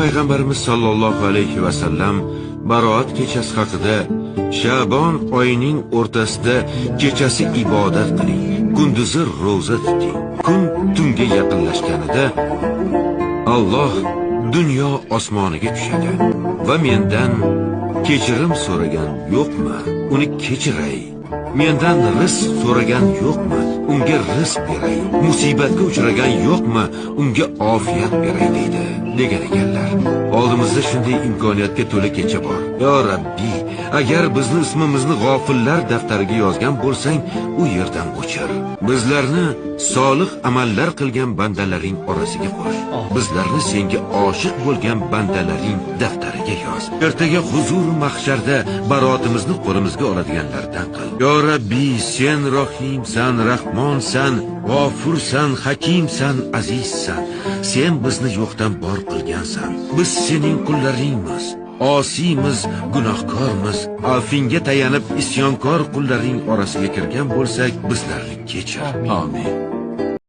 Payg'ambarimiz sollallohu alayhi va sallam Baroat kechasi haqida Sha'bon oyining o'rtasida kechasi ibodat qiling, kunduzi ro'za tuting. Kun tunga yaqinlashganida Alloh dunyo osmoniga tushadi va mendan kechirim so'ragan yo'qmi? Uni kechiray. Mendan rizq so'ragan yo'qmi? Unga rizq beray. Musibatga uchragan yo'qmi? Unga ofiyat beray deydi degan ekanlar. Oldimizda shunday imkoniyatga to'la kecha bor. Yo Rabbiy, agar bizni ismimizni g'ofillar daftariga yozgan bo'lsang, u yerdan o'chir. Bizlarni solih amallar qilgan bandalaring orasiga qo'sh. Bizlarni senga oshiq bo'lgan bandalaring daftariga yoz. Ertaga huzur mahsharda baroatimizni qo'limizga oladiganlardan qil. Yo Rabbiy, sen Rohimsan, Rahmonsan, G'ofursan, Hakimsan, Azizsan. Sen bizni yo'qdan bor qilgansan. Biz sening qullaringmiz. Osiymiz, gunohkormiz. Afinga tayanib isyonkor qullaring orasiga kirgan bo'lsak, bizlarni kechir. Amin.